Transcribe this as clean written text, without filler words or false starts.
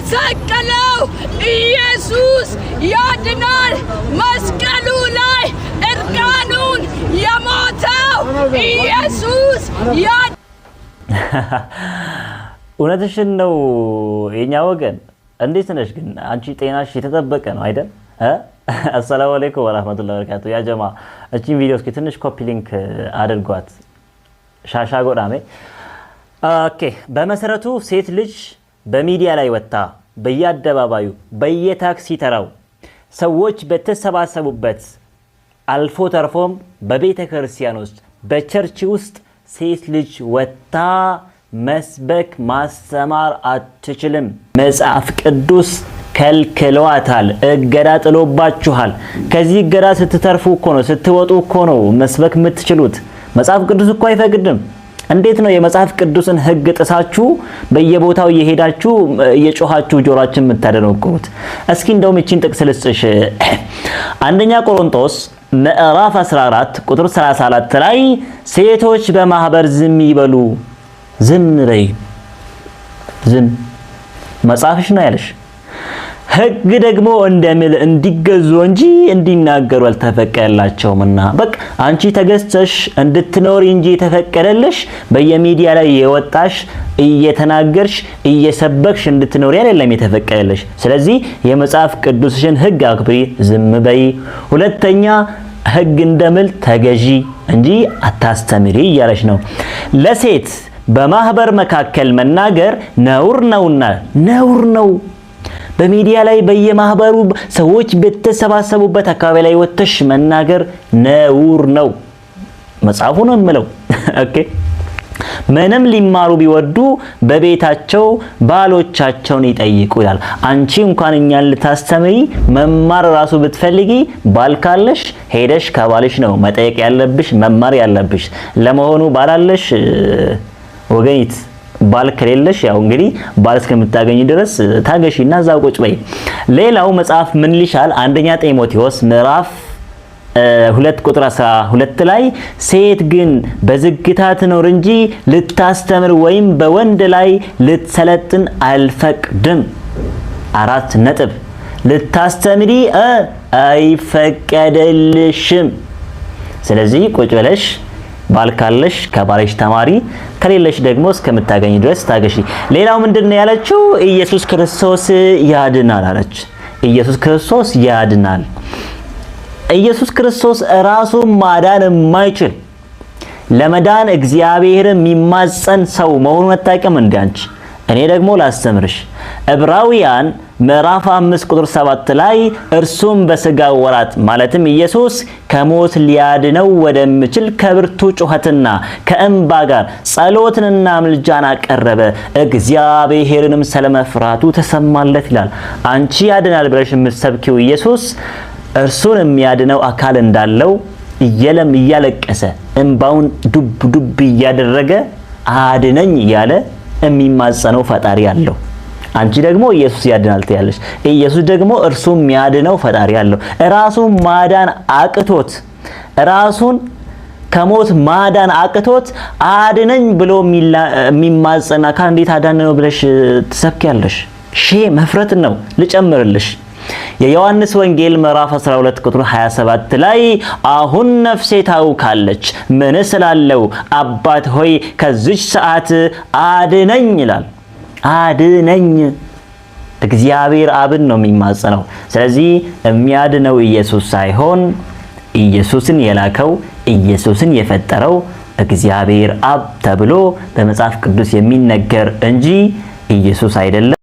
የተሰቀለው ኢየሱስ ያድናል። መስቀሉ ላይ እርቃኑን የሞተው ኢየሱስ እውነትሽን ነው የኛ ወገን። እንዴት ነሽ ግን? አንቺ ጤናሽ የተጠበቀ ነው አይደል? አሰላሙ አለይኩም ወራህመቱላሂ ወበረካቱ። ያ ጀማ እቺን ቪዲዮ እስኪ ትንሽ ኮፒ ሊንክ አድርጓት። ሻሻ ጎዳሜ ኦኬ። በመሰረቱ ሴት ልጅ በሚዲያ ላይ ወጣ በየአደባባዩ በየታክሲ ተራው ሰዎች በተሰባሰቡበት አልፎ ተርፎም በቤተ ክርስቲያን ውስጥ በቸርች ውስጥ ሴት ልጅ ወጣ መስበክ ማስተማር አትችልም። መጽሐፍ ቅዱስ ከልክሏታል። እገዳ ጥሎባችኋል። ከዚህ እገዳ ስትተርፉ እኮ ነው ስትወጡ እኮ ነው መስበክ የምትችሉት። መጽሐፍ ቅዱስ እኮ አይፈቅድም። እንዴት ነው የመጽሐፍ ቅዱስን ሕግ ጥሳችሁ በየቦታው እየሄዳችሁ እየጮኻችሁ ጆሮአችን የምታደነቁሩት? እስኪ እንደውም እቺን ጥቅስ ልስጥሽ። አንደኛ ቆሮንቶስ ምዕራፍ 14 ቁጥር 34 ላይ ሴቶች በማህበር ዝም ይበሉ። ዝም በይ። ዝም መጽሐፍሽ ነው ያለሽ። ሕግ ደግሞ እንደምል እንዲገዙ እንጂ እንዲናገሩ አልተፈቀደላቸውምና። በቃ አንቺ ተገዝተሽ እንድትኖሪ እንጂ የተፈቀደልሽ በየሚዲያ ላይ የወጣሽ እየተናገርሽ እየሰበክሽ እንድትኖሪ አይደለም የተፈቀደልሽ። ስለዚህ የመጽሐፍ ቅዱስሽን ሕግ አክብሪ፣ ዝም በይ። ሁለተኛ ሕግ እንደምል ተገዢ እንጂ አታስተምሪ እያለሽ ነው። ለሴት በማህበር መካከል መናገር ነውር ነውና ነውር ነው። በሚዲያ ላይ በየማህበሩ ሰዎች በተሰባሰቡበት አካባቢ ላይ ወጥተሽ መናገር ነውር ነው። መጽሐፉ ነው የምለው። ኦኬ። ምንም ሊማሩ ቢወዱ በቤታቸው ባሎቻቸውን ይጠይቁ ይላል። አንቺ እንኳን እኛን ልታስተምሪ መማር ራሱ ብትፈልጊ ባል ካለሽ ሄደሽ ከባልሽ ነው መጠየቅ ያለብሽ መማር ያለብሽ። ለመሆኑ ባላለሽ ወገኒት ባል ከሌለሽ ያው እንግዲህ ባል እስከምታገኝ ድረስ ታገሺና እዛው ቁጭ በይ። ሌላው መጽሐፍ ምን ይልሻል? አንደኛ ጢሞቴዎስ ምዕራፍ 2 ቁጥር 12 ላይ ሴት ግን በዝግታ ትኖር እንጂ ልታስተምር ወይም በወንድ ላይ ልትሰለጥን አልፈቅድም። 4 ነጥብ። ልታስተምሪ አይፈቀደልሽም። ስለዚህ ቁጭ ብለሽ ባል ካለሽ ከባልሽ ተማሪ፣ ከሌለሽ ደግሞ እስከምታገኝ ድረስ ታገሺ። ሌላው ምንድነው ያለችው? ኢየሱስ ክርስቶስ ያድናል አለች። ኢየሱስ ክርስቶስ ያድናል። ኢየሱስ ክርስቶስ ራሱን ማዳን የማይችል ለመዳን እግዚአብሔር የሚማጸን ሰው መሆኑን አታውቂም እንዴ አንቺ? እኔ ደግሞ ላስተምርሽ። ዕብራውያን ምዕራፍ 5 ቁጥር 7 ላይ እርሱም በሥጋ ወራት ማለትም ኢየሱስ ከሞት ሊያድነው ወደሚችል ከብርቱ ጩኸትና ከእንባ ጋር ጸሎትንና ምልጃን አቀረበ፣ እግዚአብሔርንም ስለመፍራቱ ተሰማለት ይላል። አንቺ ያድናል ብለሽ የምትሰብኪው ኢየሱስ እርሱን የሚያድነው አካል እንዳለው እያለቀሰ እንባውን ዱብ ዱብ እያደረገ አድነኝ እያለ የሚማጸነው ፈጣሪ ያለው። አንቺ ደግሞ ኢየሱስ ያድናል ትያለሽ። ኢየሱስ ደግሞ እርሱም የሚያድነው ፈጣሪ ያለው ራሱን ማዳን አቅቶት ራሱን ከሞት ማዳን አቅቶት አድነኝ ብሎ የሚማጸን አካል እንዴት አዳነው ብለሽ ትሰብኪያለሽ? መፍረት ነው። ልጨምርልሽ። የዮሐንስ ወንጌል ምዕራፍ 12 ቁጥር 27 ላይ አሁን ነፍሴ ታውካለች ምን ስላለው አባት ሆይ ከዚች ሰዓት አድነኝ ይላል። አድነኝ። እግዚአብሔር አብን ነው የሚማጸነው። ስለዚህ የሚያድነው ኢየሱስ ሳይሆን ኢየሱስን የላከው ኢየሱስን የፈጠረው እግዚአብሔር አብ ተብሎ በመጽሐፍ ቅዱስ የሚነገር እንጂ ኢየሱስ አይደለም።